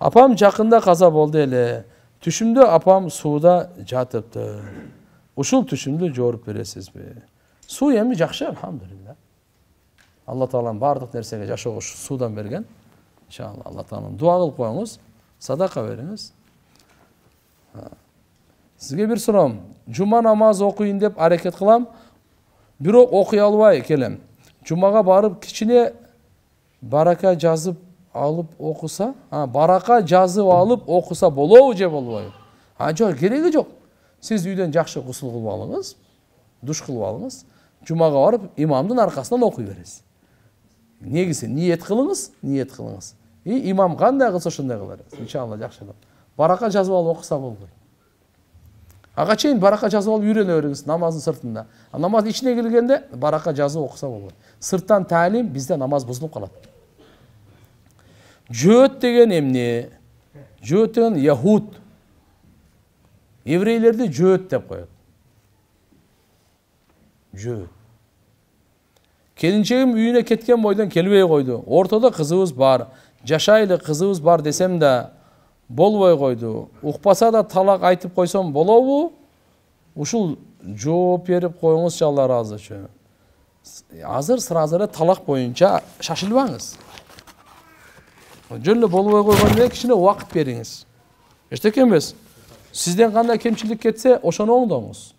Апам жакында каза болду эле. Түшүмдө апам сууда жатыптыр. Ушул түшүмдү жооруп бересизби? Суу эми жакшы, алхамдулилла. Алла Таалам бардык нерсеге жашоого суудан берген. Иншалла Алла Таалам дуа кылып коюңуз, садака бериңиз. Сизге бир суроом. Жума намаз окуйын деп аракет кылам, бирок окуй албай келем. Жумага барып кичине барака жазып алып окуса, барака жазып алып окуса болобу же болбойбу? Жок, кереги жок. Сиз үйдөн жакшы гусул кылып алыңыз, душ кылып алыңыз, жумага барып имамдын аркасынан окуй бересиз. Негизи ниет кылыңыз. Имам кандай кылса ошондой кыла бересиз. Иншалла жакшы. Барака жазып алып окуса болбойт. Ага чейин барака жазып алып үйрөнө бериңиз намаздын сыртында. Намаз ичине келгенде барака жазып окуса болбойт. Сырттан таалим бизде намаз бузулуп калат. Жөөт деген эмне? Жөөт деген яхуд. Еврейлерди жөөт деп коет. Жөөт. Келинчегим үйүнө кеткен бойдон келбей койду. Ортодо кызыбыз бар. Жашайлы кызыбыз бар десем да болбой койду. Укпаса да талак айтып койсом болобу? Ушул жооп берип коюңузчу, Алла ыраазы үчүн. Азыр сразу эле талак боюнча шашылбаңыз. Жөн эле болбой койгондо кичине убакыт бериңиз. Эчтеке эмес. Сизден кандай кемчилик кетсе, ошону оңдоңуз.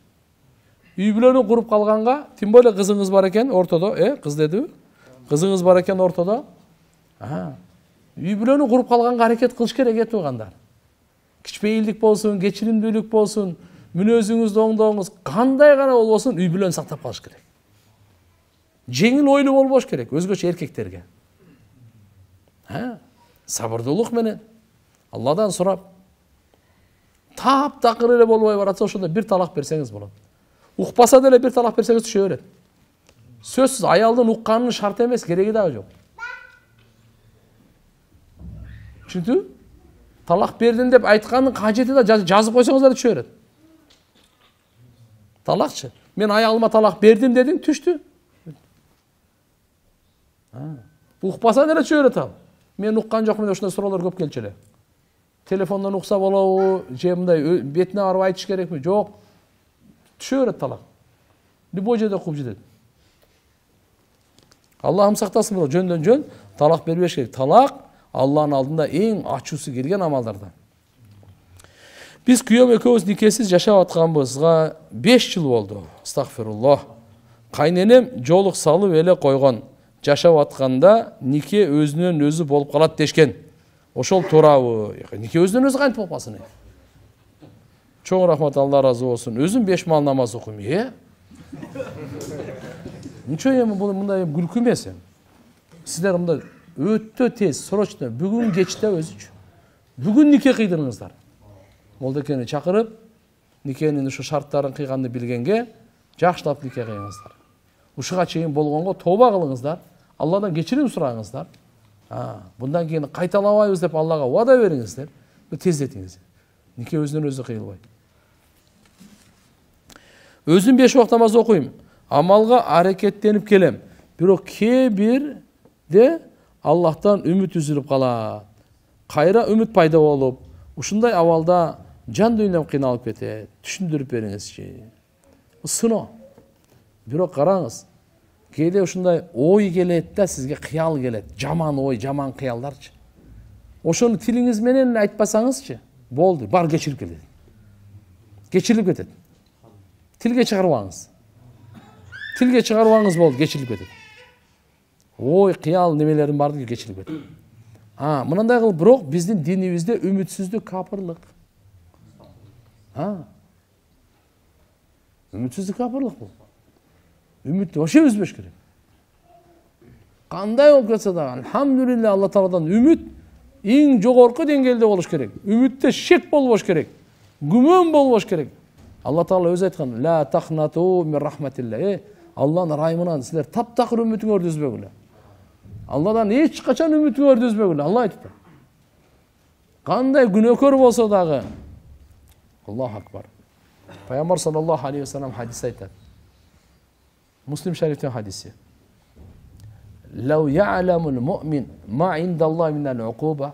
Үй бүлөнү куруп калганга, тим более кызыңыз бар экен ортодо, кыз дедиби? Кызыңыз бар экен ортодо. Үй бүлөнү куруп калганга аракет кылыш керек эт угандар. Кичпейилдик болсун, кечиримдүүлүк болсун, мүнөзүңүздү оңдоңуз, кандай гана болбосун үй бүлөнү сактап калыш керек. Жеңил ойлуу болбош керек өзгөчө эркектерге. Сабырдуулук менен Алладан сурап, таптакыр эле болбой баратса ошондо бир талак берсеңиз болот. Укпаса деле бир талак берсеңиз түшө берет. Сөзсүз аялдын укканын шарт эмес, кереги дагы жок. Чүнтү? Талак бердим деп айткандын кажети да жазып койсоңуз да түшө берет. Талакчы. Мен аялыма талак бердим дедиң, түштү. Укпаса деле түшө берет ал. Мен уккан жокмун деп ушундай суроолор көп келчү эле. Телефондон укса болобу, же мындай бетине барып айтыш керекми? Жок. Түшө берет талак. Любой жерде куп жетет. Аллахым сактасын, бирок жөндөн жөн талак бербеш керек. Талак Алланын алдында эң ачуусу келген амалдардан. Биз күйөөм экөөбүз никесиз жашап атканыбызга 5 жыл болду. Астагфируллах. Кайненем жолук салып эле койгон. Жашап атканда нике өзүнөн өзү болуп калат дешкен. Ошол туурабы? Нике өзүнөн өзү кантип болуп калсын? Чоң рахмат, Алла разы болсун. Өзүм 5 мал намаз окуйм. Ничего эми бул мындай күлкү эмес. Сиздер мындай өтө тез, срочно, бүгүн кечте өзүчү. Бүгүн нике кыйдырыңыздар. Молдекени чакырып, никенин ушу шарттарын кыйганды билгенге жакшылап нике кыйыңыздар. Ушуга чейин болгонго тооба кылыңыздар. Алладан кечирим сураңыздар. Bundan keyin кайталабайбыз деп Аллага вада бериңиздер. Тездетиңиз. Нике өзүнөн өзү кыйылбай. Өзүм 5 убакыт намаз окуйм. Амалга аракеттенип келем. Бирок кээ-бирде Аллахтан үмүт үзүлүп калат. Кайра үмүт пайда болуп, ушундай абалда жан дүйнөм кыйналып кетет. Түшүндүрүп бериңизчи. Сыноо. Бирок караңыз. Кейде ушундай ой келет да, сизге кыял келет. Жаман ой, жаман кыялдарчы. Ошону тилиңиз менен айтпасаңызчы, болду, бар кечирип кетет. Кечирип кетет. Тилге чыгарбаңыз. Тилге чыгарбаңыз болду, кечирип кетет. Ой, кыял немелерин бардыгы кечирип кетет. Мынандай кылып, бирок биздин динибизде үмүтсүздүк капырлык. Үмүтсүздүк капырлык бул. Үмүттү вообще үзбөш керек. Кандай болуп кетсе да, алхамдулилля, Алла Тааладан үмүт эң жогорку деңгээлде болуш керек. Үмүттө шек болбош керек. Күмөн болбош керек. Алла Таала өзү айткан: "Ла тахнату мин рахматилла". Алланын райымынан силер таптакыр үмүтүңөрдү үзбөгүлө. Алладан эч качан үмүтүңөрдү үзбөгүлө. Алла айтты. Кандай күнөөкөр болсо дагы. Аллаху акбар. Пайгамбар саллаллаху алейхи ва саллям хадис айтат. Муслим шарифтен хадиси. Лау я'ламул му'мин ма индаллахи минал уқуба.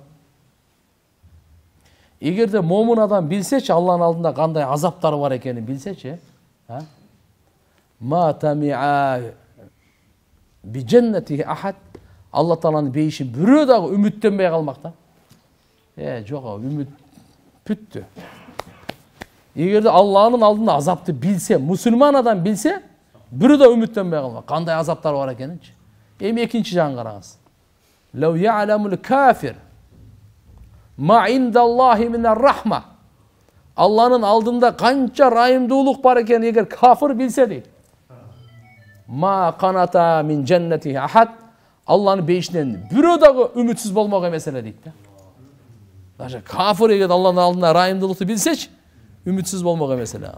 Эгерде момун адам билсечи Алланын алдында кандай азаптары бар экенин билсечи, ма тамиа би дженнати ахад, Алла Тааланын бейишин бирөө дагы үмүттөнбөй калмак да. Жок, үмүт бүттү. Эгерде Алланын алдында азапты билсе, мусулман адам билсе, бирөө да үмүттөнбөй калмак. Кандай азаптар бар экенинчи. Эми экинчи жагын караңыз. Лау я'ламул кафир ма индаллахи минар рахма. Алланын алдында канча райымдуулук бар экенин эгер кафир билсе дейт. Ма каната мин дженнати ахад. Алланын бейишинен бирөө дагы үмүтсүз болмок эмес эле дейт да. Даже кафир эгер Алланын алдында райымдуулукту билсечи, үмүтсүз болмок эмес эле.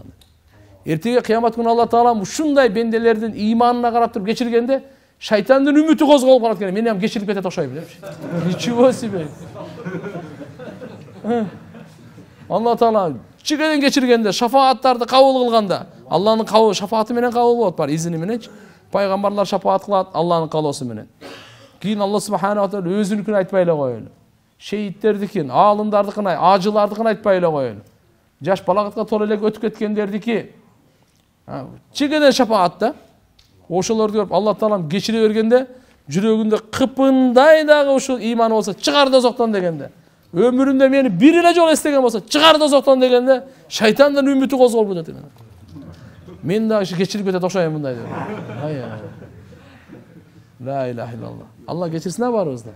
Эртеге кыямат күнү Алла Таала ушундай бенделердин иманына карап туруп кечиргенде, шайтандын үмүтү козголуп калат экен. Мен ham кечирип кетет окшойм, билемчи. Ничего себе. Алла Таала чигеден кечиргенде, шафааттарды кабыл кылганда, Алланын шафааты менен кабыл болот бар, изини мененчи. Пайгамбарлар шафаат кылат Алланын калоосу менен. Кийин Алла субханаху ва таала өзүнүкүн айтпай эле коелу. Шейиттердикин, аалымдардыкын, ажылардыкын айтпай эле коелу. Жаш балагатка толо эле өтүп кеткендердики чигеден шафаат да. Ошолорду көрүп Алла Таалам кечире бергенде, жүрөгүндө кыпындай дагы ушул иманы болсо чыгар дозоктон дегенде, өмүрүндө мени бир эле жолу эстеген болсо чыгар дозоктон дегенде, шайтандын үмүтү козголуп кетет экен. Мен дагы кечирип кетет окшойм мындай деп. Ла илаха иллаллах. Алла кечирсин баарыбызды.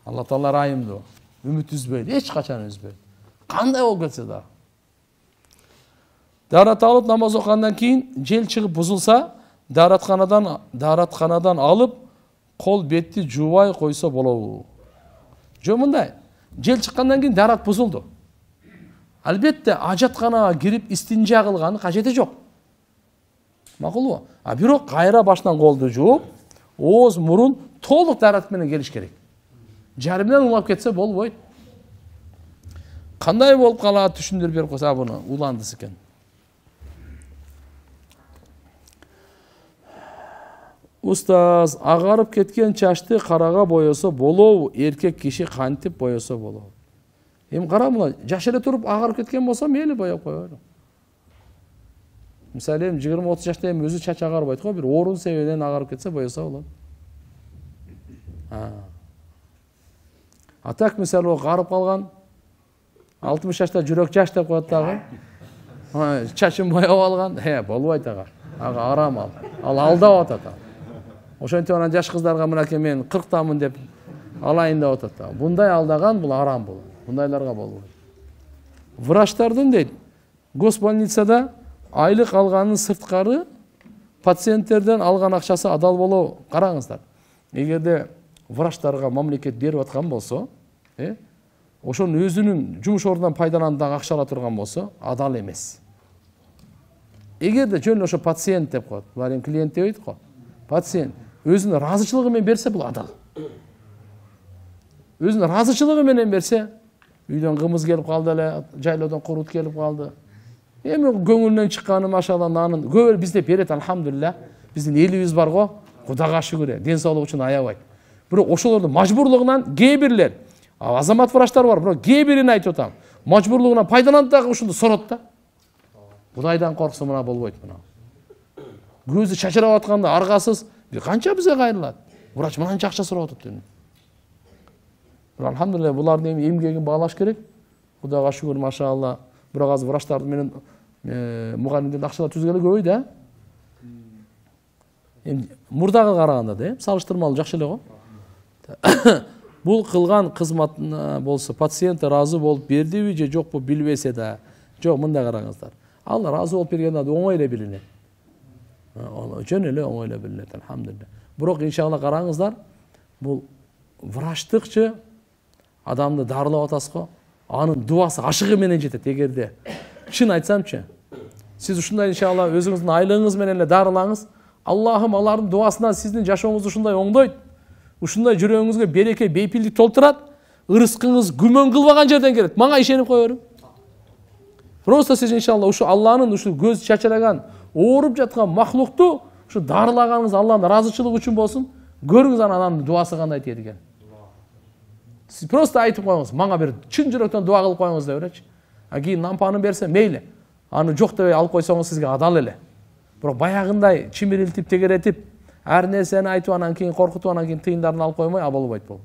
Алла Таала райымдуу, үмүт үзбөйт, эч качан үзбөйт. Кандай болуп кетсе да. Дарат алып намаз окугандан кийин жел чыгып бузулса, даратканадан алып кол бетти жуубай койсо болобу? Жок, мындай. Жел чыккандан кийин дарат бузулду. Албетте ажатканага кирип истинжа кылганын кажети жок. Макулбу? Бирок кайра башынан колду жууп, ооз, мурун толук дарат менен келиш керек. Жарымдан улап кетсе болбойт. Кандай болуп калат түшүндүрүп берип койсо, буну уландысы экен. Устаз, агарып кеткен чачты карага боесо болобу? Эркек киши кантип боесо болобу? Эми кара, мына жаш эле туруп агарып кеткен болсо мейли боеп коелу. Мисалы, 20-30 жашта эми өзү чач агарбайт го, бир орун себебинен агарып кетсе боесо болот. Так, мисалы, карып калган 60 жашта жүрөк жаш деп коет дагы. Чачын боеп алган, болбойт ага. Ага арам ал. Ал алдап атат. Ошентип анан жаш кыздарга мынакей мен 40тамын деп алайын деп атат. Бундай алдаган бул арам болот. Бундайларга болбойт. Врачтардын дейт, госпольницада айлык алганын сырткары пациенттерден алган акчасы адал болобу? Караңыздар. Эгерде врачтарга мамлекет берип аткан болсо, ошонун өзүнүн жумуш ордунан пайдаланып дагы акча ала турган болсо, адал эмес. Эгерде жөн ошо пациент деп коет, булар эми клиент дебейт го. Пациент өзүнүн ыраазычылыгы менен берсе, бул адал. Өзүнүн ыраазычылыгы менен берсе, үйдөн кымыз келип калды эле, жайлоодон курут келип калды. Эми көңүлүнөн чыкканы машалла нанын көп бизде берет, алхамдулилля. Биздин элибиз бар го, Кудайга шүгүр, ден соолук үчүн аябайт. Бирок ошолордун мажбурлугунан кээ бирлер, азамат врачтар бар, бирок кээ бирин айтып атам, мажбурлугунан пайдаланып дагы ушунду сорот да. Кудайдан корксо мына болбойт мына. Көзү чачырап атканда аргасыз канча бизге кайрылат. Врач мынанча акча сурап атат деп. Алхамдулилля, булардын эмгегин баалаш керек. Кудайга шүгүр, машалла. Бирок азыр врачтар менен мугалимдердин акчалар түзгөлө көбөйдү, да? Эми мурдага караганда да, салыштырмалуу жакшы эле го. Бул кылган кызматына болсо пациент ыраазы болуп бердиби же жокпу билбесе да, жок, мындай караңыздар. Алла ыраазы болуп бергенде оңой эле билинет. Жөн эле оңой эле билинет, алхамдулилля. Бирок иншалла караңыздар, бул врачтыкчы адамды дарылап атасыз го, анын дуасы ашыгы менен жетет. Эгерде чын айтсамчы, сиз ушундай иншалла өзүңүздүн айлыгыңыз менен эле дарылаңыз, Аллахым алардын дуасынан сиздин жашооңузду ушундай оңдойт, ушундай жүрөгүңүзгө береке, бейпилдик толтурат, ырыскыңыз күмөн кылбаган жерден келет. Мага ишенип кое бериң. Просто сиз иншалла ушу Алланын ушу көз чачыраган, ооруп жаткан махлукту ушу дарылаганыңыз Алланын ыраазычылыгы үчүн болсун. Көрүңүз анан дуасы кандай тиет экен. Siz просто айтып коюңуз, мага бир чын жүрөктөн дуа кылып коюңуз деп беречи. Кийин нампаны берсе мейли. Аны жок деп алып койсоңуз сизге адал эле. Бирок баягындай чимирилтип, тегеретип, ар нерсени айтып анан кийин коркутуп, анан кийин тыйындарын алып коймой болбойт бул.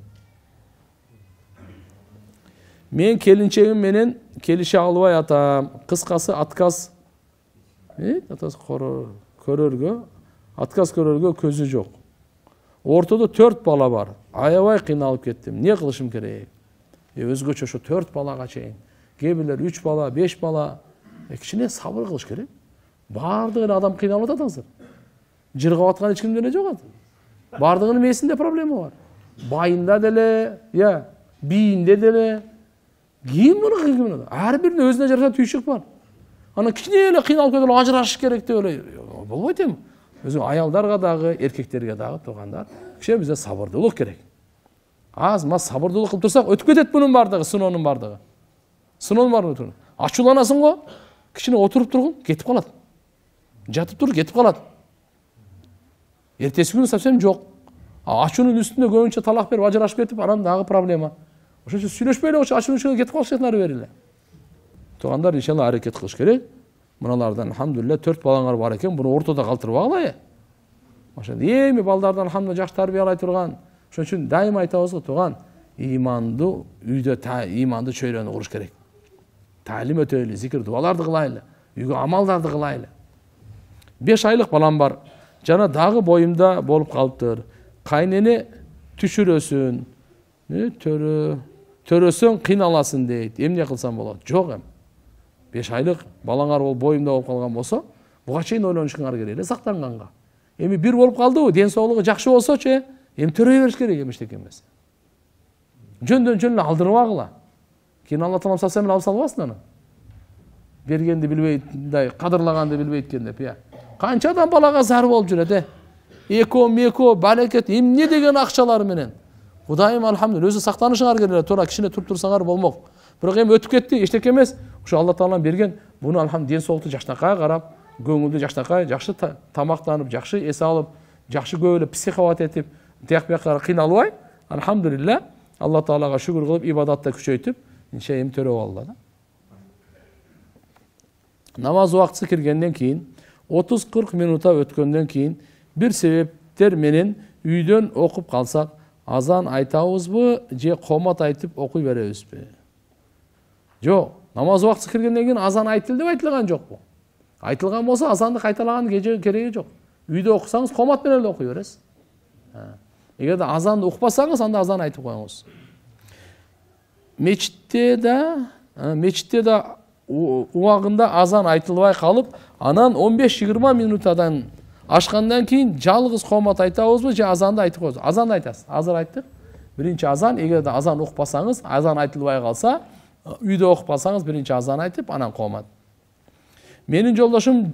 Мен келинчегим менен келише албай атам. Кыскасы отказ көрөргө көзү жок. Ортодо 4 бала бар. Аябай кыйналып кеттим. Эмне кылышым керек? Өзгөчө ошо 4 балага чейин. Кээ бирлер 3 бала, 5 бала. Кичине сабыр кылыш керек. Бардыгы адам кыйналып атат азыр. Жыргап аткан эч ким деле жок азыр. Бардыгынын месинде проблема бар. Байында деле, бийинде деле. Ким муну кыйнап? Ар биринин өзүнө жараша түйшүк бар. Ана кичине эле кыйналып кетип ажырашыш керек деп эле болбойт эми. Өзү аялдарга дагы, эркектерге дагы туугандар, кичине бизде сабырдуулук керек. Аз мас сабырдуулук кылып турсак, өтүп кетет бунун бардыгы, сыноонун бардыгы. Сыноонун бардыгы. Ачууланасың го, кичине отуруп тургун, кетип калат. Жатып туруп кетип калат. Эртеси күнү совсем жок. Ачуунун үстүндө көбүнчө талак берип ажырашып кетип, анан дагы проблема. Ошо үчүн сүйлөшпөй эле ошо ачуунун кетип калышат ары бери эле. Туугандар иншалла аракет кылыш керек. Мыналардан алхамдулилля 4 балаңар бар экен, буну ортодо калтырбагыла. Ошондо эми балдардан алхамдулилля жакшы тарбиялай турган. Ошон үчүн дайыма айтабыз го, тууган, иманды үйдө иманды чөйрөнү куруш керек. Талим өтөйлү, зикир дуаларды кылайлы, үйгө амалдарды кылайлы. 5 айлык балам бар. Жана дагы боюмда болуп калыптыр. Кайнене түшүрөсүн, төрөсөң кыйналасың дейт. Эмне кылсам болот? Жок эми. 5 айлык балаңар бол боюмда болуп калган болсо, буга чейин ойлонушуңар керек эле сактанганга. Эми бир болуп калдыбы, ден соолугу жакшы болсочу, эми төрөй бериш керек эмештеки эмес. Жөндөн жөн эле алдырбагыла. Кийин Алла таалам совсем эле алып салбасын аны. Бергенди билбейт, кадырлаганды билбейт экен деп, Канча адам балага зар болуп жүрөт, Эко, барекет, эмне деген акчалар менен. Кудайым алхамдулилля, өзү сактанышыңар керек, туура кичине туруп турсаңар болмок. Бирок эми өтүп кетти, эчтеке эмес. Ошо Алла таалам берген, буну алхамдулилля ден соолукту жакшынакай карап, көңүлдү жакшынакай, жакшы тамактанып, жакшы эс алып, жакшы көп эле психоват этип, тияк бияктары кыйналбай, алхамдулилля, Алла таалага шүгүр кылып, ибадатты күчөйтүп, эми төрөп алды да. Намаз убактысы киргенден кийин 30-40 минута өткөндөн кийин бир себептер менен үйдөн окуп калсак, азан айтабызбы же комат айтып окуй беребизби? Жок, намаз убактысы киргенден кийин азан айтылды деп айтылган жокпу? Айтылган болсо азанды кайталаган кереги жок. Үйдө окусаңыз комат менен эле окуй бересиз. Эгерде азанды укпасаңыз, анда азан айтып коюңуз. Мечитте да убагында азан айтылбай калып, анан 15-20 минутадан ашкандан кийин жалгыз комат айтабызбы же азанды айтып коебуз? Азанды айтасыз. Азыр айттык. Биринчи азан, эгерде азан укпасаңыз, азан айтылбай калса, үйдө окупасаңыз биринчи азан айтып, анан комат. Менин жолдошум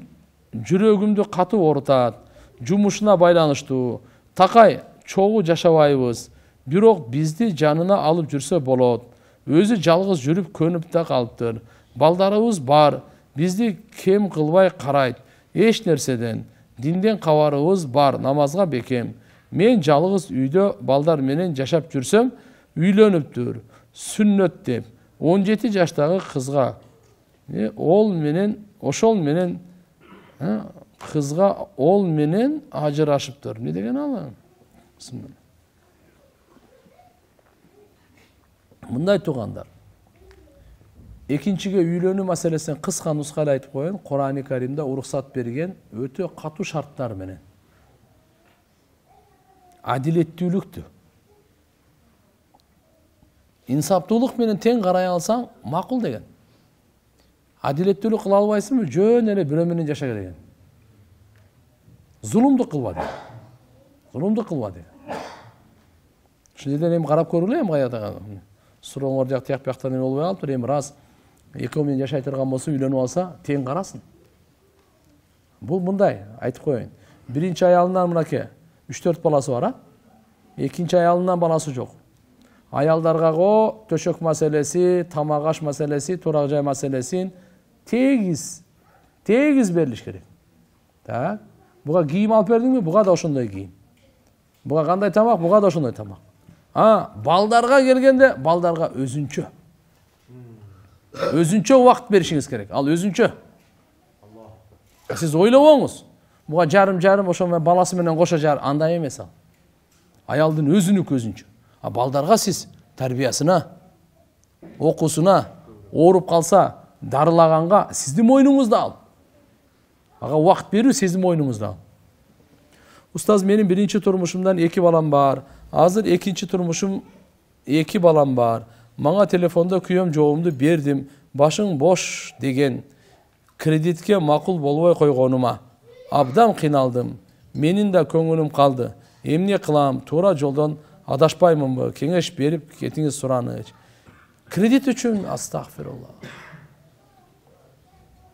жүрөгүмдү катуу оорутат, жумушуна байланыштуу. Такай, чогуу жашабайбыз. Бирок бизди жанына алып жүрсө болот. Өзү жалгыз жүрүп көнүп да калыптыр. Балдарыбыз бар. Бизди кем кылбай карайт. Эч нерседен. Динден кабарыбыз бар. Намазга бекем. Мен жалгыз үйдө балдар менен жашап жүрсөм, үйлөнүптүр. Сүннөт деп 17 жаштагы кызга ошол менен кызга ол менен ажырашыптыр. Не деген ал? Мындай туугандар. Экинчиге үйлөнүү маселесин кыска нускада айтып коеюн. Кур'ан-ы Каримде уруксат берген өтө катуу шарттар менен. Адилеттүүлүктү. Инсаптуулук менен тең карай алсаң макул деген. Адилеттүүлүк кыла албайсыңбы? Жөн эле бирөө менен жаша керек. Зулумдук кылба деген. Зулумдук кылба деген. Ушул жерден эми карап көргүлө, эми каядагы сурооңор жак тияк бияктан эме болбой калыптыр. Эми раз экөө менен жашай турган болсо, үйлөнүп алса, тең карасын. Бул мындай айтып коеюн. Биринчи аялынан мынакей 3-4 баласы бар, экинчи аялынан баласы жок. Аялдарга төшөк маселеси, тамак аш маселеси, турак жай маселесин тегиз берилиш керек. Так. Буга кийим алып бердиңби? Буга да ошондой кийим. Буга кандай тамак? Буга да ошондой тамак. Балдарга келгенде, балдарга өзүнчө убакыт беришиңиз керек. Ал өзүнчө. Сиз ойлобоңуз. Буга жарым ошо менен баласы менен кошо андай эмес ал. Аялдын өзүнүкү өзүнчө. Балдарга сиз тарбиясына, окуусуна, ооруп калса, дарылаганга сиздин мойнуңузда ал. Ага убакыт берүү сиздин мойнуңузда ал. Устаз, менин биринчи турмушумдан 2 балам бар. Азыр экинчи турмушум 2 балам бар. Мага телефонда күйөөм жообумду бердим. Башың бош деген. Кредитке макул болбой койгонума абдан кыйналдым. Менин да көңүлүм калды. Эмне кылам? Туура жолдон адашпаймынбы? Кеңеш берип кетиңиз сураныч. Кредит үчүн астагфирулла.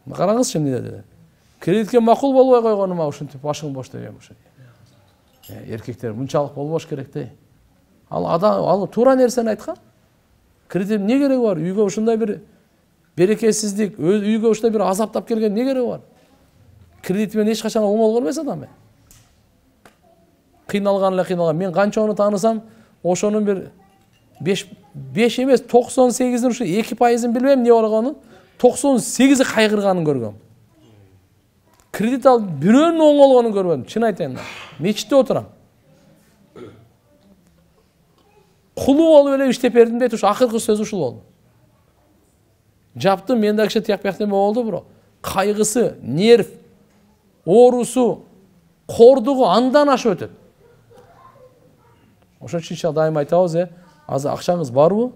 Караңызчы эмне деди? Кредитке макул болбой койгонума ушинтип башың бош деген ошо. Эркектер мынчалык болбош керек да. Ал туура нерсени айткан. Кредит эмне кереги бар? Үйгө ушундай бир берекесиздик, үйгө ушундай бир азаптап келген эмне кереги бар? Кредит менен эч качан оңолго эмес адам. Кыйналган эле кыйналган. Мен канчаны таанысам, ошонун бир 5 эмес 98'in ушу 2%'ын билбейм эмне болгонун, 98'и кайгырганын көргөм. Кредит алып бирөөнүн оңолгонун көрбөдүм. Чын айтайын. Мечитте отурам. Кулу болуп эле иштеп бердим дейт, ушу акыркы сөз ушул болду. Жаптым, мен да киши тияк-бияктен болду, бирок кайгысы, нерв, оорусу, кордугу андан ашып өтөт. Ошон үчүн дайым айтабыз, азыр акчаңыз барбы?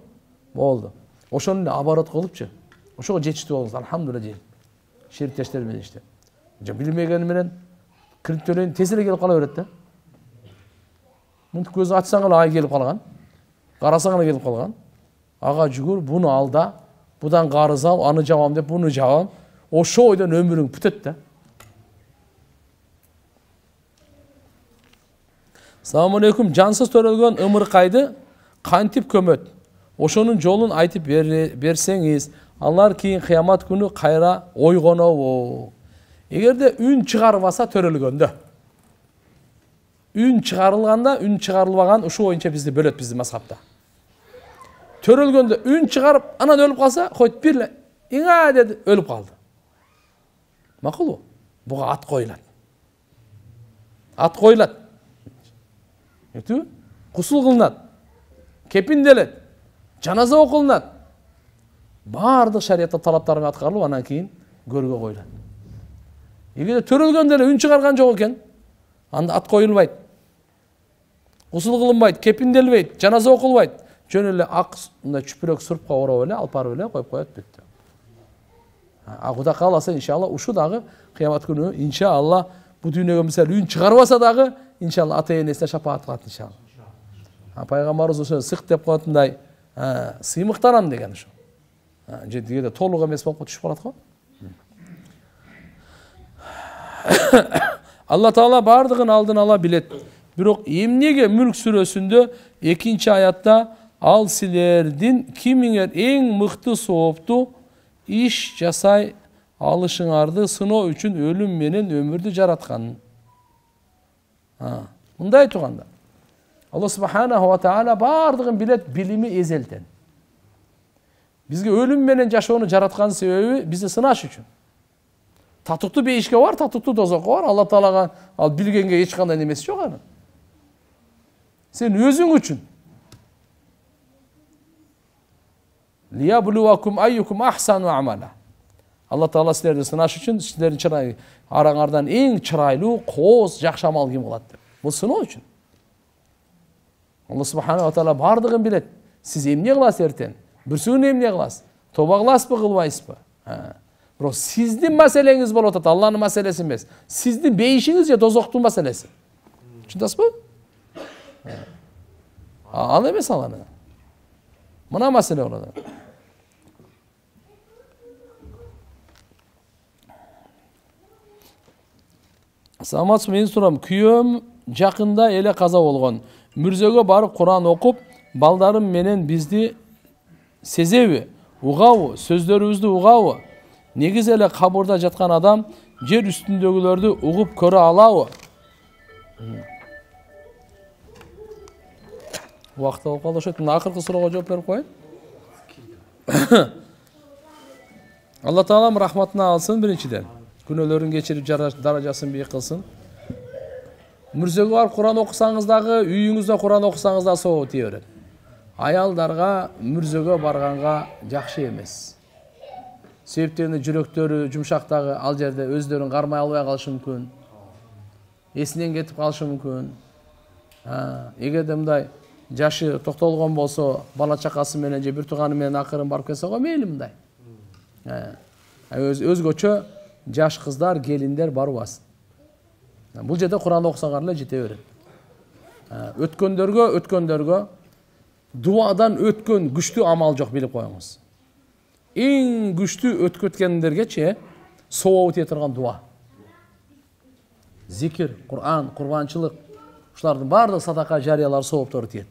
Болду. Ошону эле оборот кылыпчы. Ошого жетиштүү болуңуз, алхамдулилла дейм. Шериктештер менен иштеп. Билмегени менен кредит төлөйүн тез эле келип кала берет да. Мынтип көзү ачсаң эле ай келип калган. Карасаң эле келип калган. Ага жүгүр, буну ал да, будан карыз ал, аны жабам деп, буну жабам. Ошо ойдон өмүрүң бүтөт да. Салам алейкум. Жансыз төрөлгөн ымыркайды кантип көмөт? Ошонун жолун айтып берсеңиз, алар кийин кыямат күнү кайра ойгонобу? Эгерде үн чыгарбаса төрөлгөндө. Үн чыгарылганда, үн чыгарылбаган ушу боюнча бизди бөлөт биздин мазхабта. Төрөлгөндө үн чыгарып, анан өлүп калса, койт бирле, иңа деди, өлүп калды. Макулбу? Буга ат коюлат. Ат коюлат. Этүү? Кусул кылынат. Кепинделет. Жаназа окулунат. Бардык шариятта талаптары аткарылып, анан кийин көргө коюлат. Эгерде төрөлгөндө эле үн чыгарган жок экен, анда ат коюлбайт. Кусул кылынбайт, кепинделбейт, жаназа окулбайт. Жөн эле ак мындай чүпүрөк сурпка ороп эле, алып барып эле коюп коет бүттү. Кудай кааласа иншалла ушу дагы кыямат күнү иншалла бу дүйнөгө мисалы үн чыгарбаса дагы иншалла ата энесине шапаат кылат иншалла. Пайгамбарыбыз ошо сык деп коетундай сыймыктанам деген ошо. Же дегенде толук эмес болуп түшүп калат го. Алла Таала бардыгын алдын ала билет. Бирок эмнеге Мүлк сүрөсүндө 2-аятта ал силердин кимиңер эң мыкты соопту иш жасай алышыңарды сыноо үчүн өлүм менен өмүрдү жараткан. Мындай айтганда Алла Субханаху ва Таала бардыгын билет, билими эзелтен. Бизге өлүм менен жашоону жараткан себеби бизди сынаш үчүн. Татыктуу бейишке бар, татыктуу дозокко бар. Алла Таалага ал билгенге эч кандай немеси жок аны. Сен өзүң үчүн. Лиябулуакум айюкум ахсану амала. Алла Таала силерди сынаш үчүн, силердин чырай араңардан эң чырайлуу, кооз, жакшы амал ким кылат деп. Бул сыноо үчүн. Алла Субханаху ва Таала бардыгын билет. Сиз эмне кыласыз эртең? Бүрсүгүн эмне кыласыз? Тоба кыласызбы, кылбайсызбы? Бирок сиздин маселеңиз болуп атат, Алланын маселеси эмес. Сиздин бейишиңиз же дозоктун маселеси. Түшүнөсүзбү? Ал эмес аланы. Мына маселе болот. Саламатсызбы, мен сурам. Күйөөм жакында эле каза болгон. Мүрзөгө барып Куран окуп, балдарым менен бизди сезеби, угабы, сөздөрүбүздү угабы? Негиз эле кабырда жаткан адам жер үстүндөгүлөрдү угуп көрө алабы? Убакыт болуп калды ошойт. Мына акыркы суроого жооп берип коеюн. Алла Таалам рахматына алсын биринчиден. Күнөөлөрүн кечирип даражасын бийик кылсын. Мүрзөгө барып Куран окусаңыз дагы, үйүңүздө Куран окусаңыз да соо тие берет. Аялдарга мүрзөгө барганга жакшы эмес. Себептен жүрөктөрү жумшактагы ал жерде өздөрүн кармай албай калышы мүмкүн. Эсинен кетип калышы мүмкүн. Эгерде мындай жашы токтолгон болсо, бала чакасы менен же бир тууганы менен акырын барып келсе го мейли мындай. Өзгөчө жаш кыздар, келиндер барбасын. Бул жерде Куран окусаңар эле жете берет. Өткөндөргө дуадан өткөн күчтүү амал жок, билип коюңуз. Эң күчтүү өткөткендергечи соо тие турган дуа. Зикир, Кур'ан, курбанчылык, ушулардын баардык садака жарыялар сооптор тиет.